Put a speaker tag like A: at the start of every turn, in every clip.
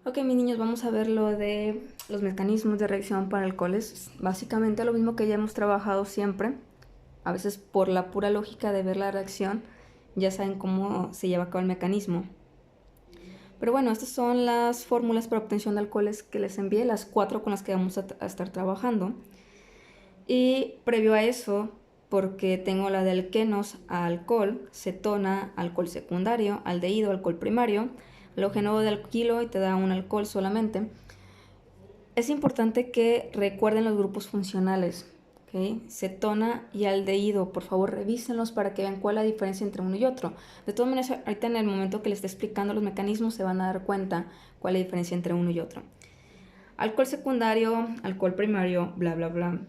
A: Ok, mis niños, vamos a ver lo de los mecanismos de reacción para alcoholes. Básicamente lo mismo que ya hemos trabajado siempre. A veces por la pura lógica de ver la reacción, ya saben cómo se lleva a cabo el mecanismo. Pero bueno, estas son las fórmulas para obtención de alcoholes que les envié, las 4 con las que vamos a estar trabajando. Y previo a eso, porque tengo la de alquenos a alcohol, cetona, alcohol secundario, aldehído, alcohol primario, halógeno de alquilo y te da un alcohol solamente. Es importante que recuerden los grupos funcionales, ¿okay? Cetona y aldehído, por favor revísenlos para que vean cuál es la diferencia entre uno y otro. De todas maneras, ahorita en el momento que les esté explicando los mecanismos se van a dar cuenta cuál es la diferencia entre uno y otro. Alcohol secundario, alcohol primario, bla, bla, bla.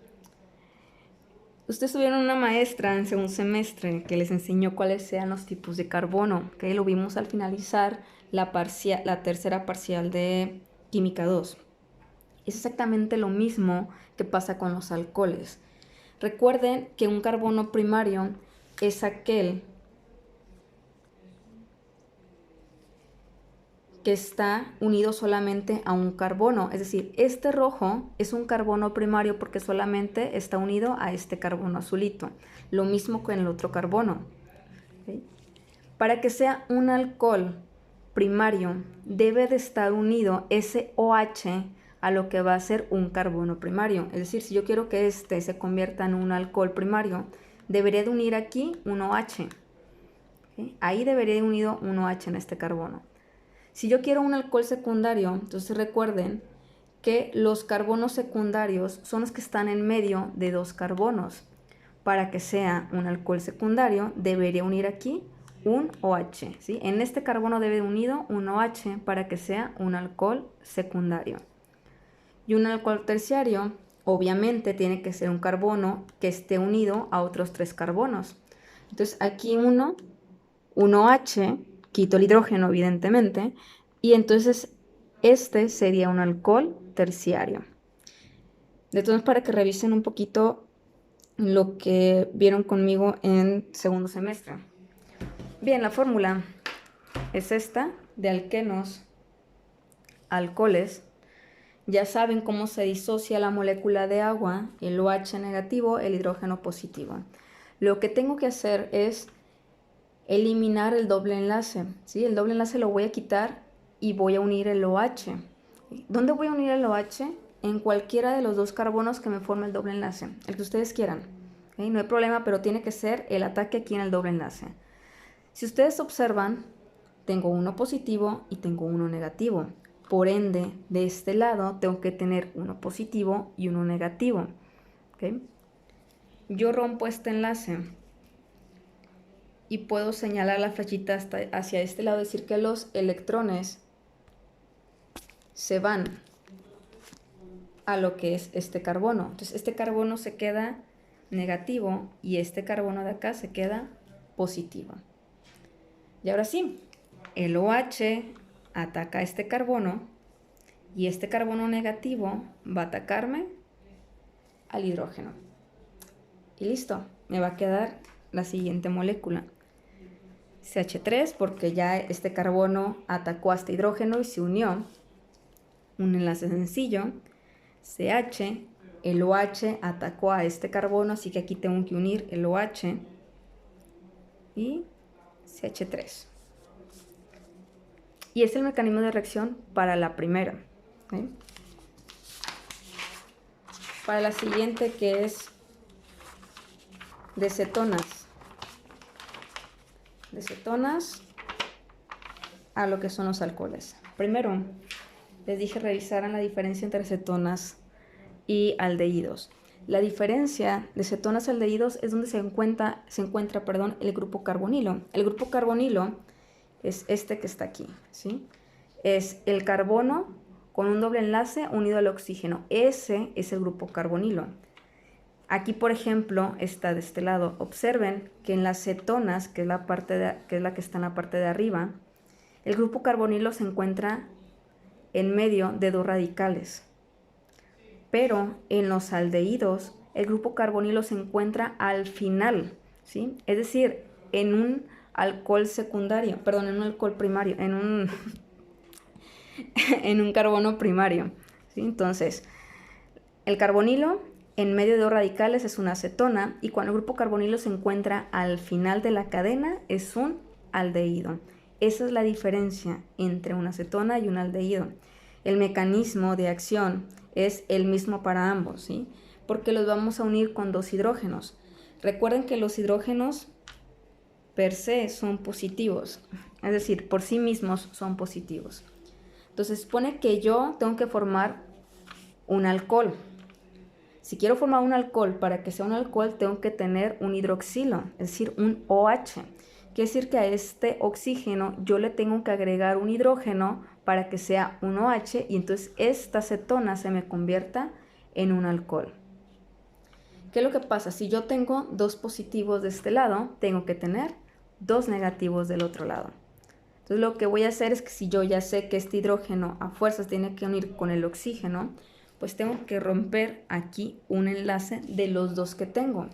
A: Ustedes tuvieron una maestra en segundo semestre que les enseñó cuáles sean los tipos de carbono, que lo vimos al finalizar la tercera parcial de Química 2. Es exactamente lo mismo que pasa con los alcoholes. Recuerden que un carbono primario es aquel que está unido solamente a un carbono. Es decir, este rojo es un carbono primario porque solamente está unido a este carbono azulito. Lo mismo con el otro carbono. ¿Okay? Para que sea un alcohol primario, debe de estar unido ese OH a lo que va a ser un carbono primario. Es decir, si yo quiero que este se convierta en un alcohol primario, debería de unir aquí un OH. ¿Okay? Ahí debería de unido un OH en este carbono. Si yo quiero un alcohol secundario, entonces recuerden que los carbonos secundarios son los que están en medio de dos carbonos. Para que sea un alcohol secundario, debería unir aquí un OH. ¿Sí? En este carbono debe unido un OH para que sea un alcohol secundario. Y un alcohol terciario, obviamente, tiene que ser un carbono que esté unido a otros 3 carbonos. Entonces aquí un OH, quito el hidrógeno evidentemente, y entonces este sería un alcohol terciario. De todos, para que revisen un poquito lo que vieron conmigo en segundo semestre. Bien, la fórmula es esta, de alquenos, alcoholes. Ya saben cómo se disocia la molécula de agua, el OH negativo, el hidrógeno positivo. Lo que tengo que hacer es eliminar el doble enlace, ¿sí? El doble enlace lo voy a quitar y voy a unir el OH. ¿Dónde voy a unir el OH? En cualquiera de los 2 carbonos que me forme el doble enlace, el que ustedes quieran. ¿Okay? No hay problema, pero tiene que ser el ataque aquí en el doble enlace. Si ustedes observan, tengo uno positivo y tengo uno negativo. Por ende, de este lado tengo que tener uno positivo y uno negativo. ¿Okay? Yo rompo este enlace y puedo señalar la flechita hacia este lado, decir que los electrones se van a lo que es este carbono. Entonces este carbono se queda negativo y este carbono de acá se queda positivo. Y ahora sí, el OH ataca a este carbono y este carbono negativo va a atacarme al hidrógeno. Y listo, me va a quedar la siguiente molécula. CH3, porque ya este carbono atacó a este hidrógeno y se unió. Un enlace sencillo. CH, el OH atacó a este carbono, así que aquí tengo que unir el OH y CH3. Y es el mecanismo de reacción para la primera. ¿Okay? Para la siguiente, que es de cetonas. De cetonas a lo que son los alcoholes. Primero, les dije revisaran la diferencia entre cetonas y aldehídos. La diferencia de cetonas y aldehídos es donde se encuentra el grupo carbonilo. El grupo carbonilo es este que está aquí, ¿sí? Es el carbono con un doble enlace unido al oxígeno. Ese es el grupo carbonilo. Aquí, por ejemplo, está de este lado. Observen que en las cetonas, que es la que está en la parte de arriba, el grupo carbonilo se encuentra en medio de 2 radicales. Pero en los aldehídos, el grupo carbonilo se encuentra al final, ¿sí? Es decir, en un alcohol secundario, perdón, en un alcohol primario, en un carbono primario, ¿sí? Entonces, el carbonilo en medio de dos radicales es una acetona y cuando el grupo carbonilo se encuentra al final de la cadena es un aldehído. Esa es la diferencia entre una acetona y un aldehído. El mecanismo de acción es el mismo para ambos, ¿sí? Porque los vamos a unir con dos hidrógenos. Recuerden que los hidrógenos per se son positivos, es decir, por sí mismos son positivos. Entonces supone que yo tengo que formar un alcohol. Si quiero formar un alcohol, para que sea un alcohol tengo que tener un hidroxilo, es decir, un OH. Quiere decir que a este oxígeno yo le tengo que agregar un hidrógeno para que sea un OH y entonces esta acetona se me convierta en un alcohol. ¿Qué es lo que pasa? Si yo tengo dos positivos de este lado, tengo que tener dos negativos del otro lado. Entonces lo que voy a hacer es que si yo ya sé que este hidrógeno a fuerzas tiene que unir con el oxígeno, pues tengo que romper aquí un enlace de los dos que tengo,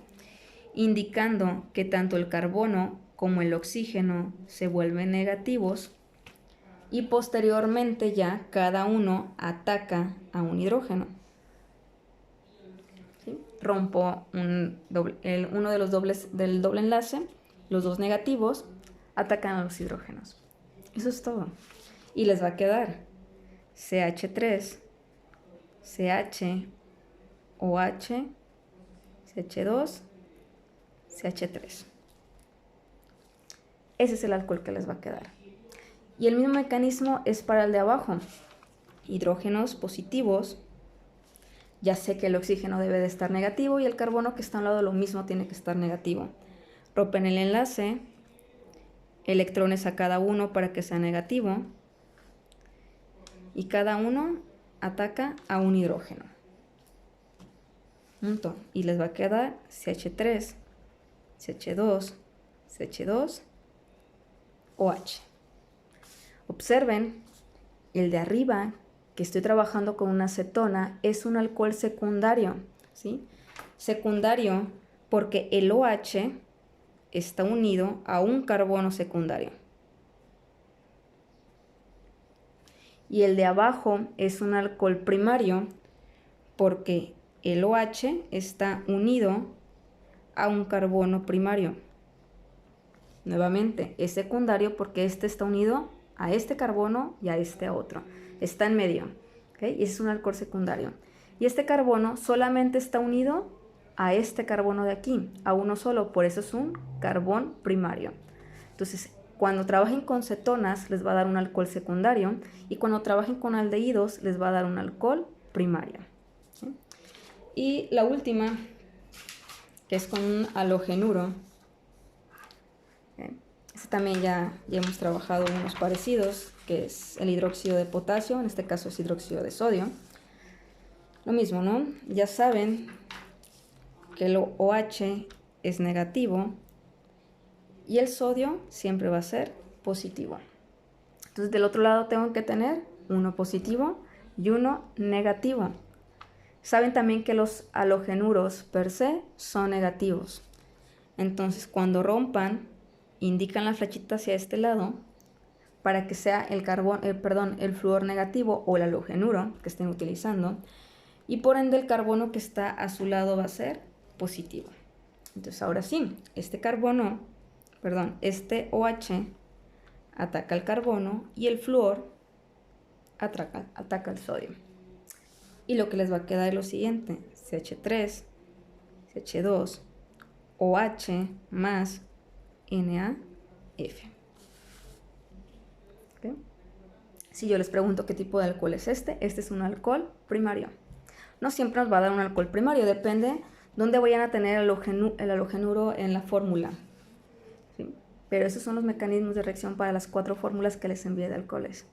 A: indicando que tanto el carbono como el oxígeno se vuelven negativos y posteriormente ya cada uno ataca a un hidrógeno. ¿Sí? Rompo uno de los dobles del doble enlace, los dos negativos atacan a los hidrógenos. Eso es todo. Y les va a quedar CH3, CH, OH, CH2, CH3. Ese es el alcohol que les va a quedar. Y el mismo mecanismo es para el de abajo. Hidrógenos positivos. Ya sé que el oxígeno debe de estar negativo y el carbono que está a un lado lo mismo tiene que estar negativo. Rompen el enlace, electrones a cada uno para que sea negativo y cada uno ataca a un hidrógeno. Punto. Y les va a quedar CH3, CH2, CH2, OH. Observen, el de arriba, que estoy trabajando con una acetona, es un alcohol secundario, ¿sí? Secundario porque el OH está unido a un carbono secundario. Y el de abajo es un alcohol primario porque el OH está unido a un carbono primario. Nuevamente, es secundario porque este está unido a este carbono y a este otro. Está en medio, ¿okay? Y ese es un alcohol secundario. Y este carbono solamente está unido a este carbono de aquí, a uno solo, por eso es un carbón primario. Entonces, cuando trabajen con cetonas les va a dar un alcohol secundario y cuando trabajen con aldehídos les va a dar un alcohol primario, ¿sí? Y la última, que es con un halogenuro. Este también ya hemos trabajado unos parecidos, que es el hidróxido de potasio, en este caso es hidróxido de sodio. Lo mismo, ¿no? Ya saben que el OH es negativo y el sodio siempre va a ser positivo. Entonces del otro lado tengo que tener uno positivo y uno negativo. Saben también que los halogenuros per se son negativos. Entonces cuando rompan, indican la flechita hacia este lado para que sea el flúor negativo o el halogenuro que estén utilizando. Y por ende el carbono que está a su lado va a ser positivo. Entonces ahora sí, este OH ataca al carbono y el flúor ataca al sodio. Y lo que les va a quedar es lo siguiente: CH3, CH2, OH más NaF. ¿Okay? Si yo les pregunto qué tipo de alcohol es este es un alcohol primario. No siempre nos va a dar un alcohol primario, depende dónde vayan a tener el halogenuro en la fórmula, ¿sí? Pero esos son los mecanismos de reacción para las 4 fórmulas que les envié de alcoholes.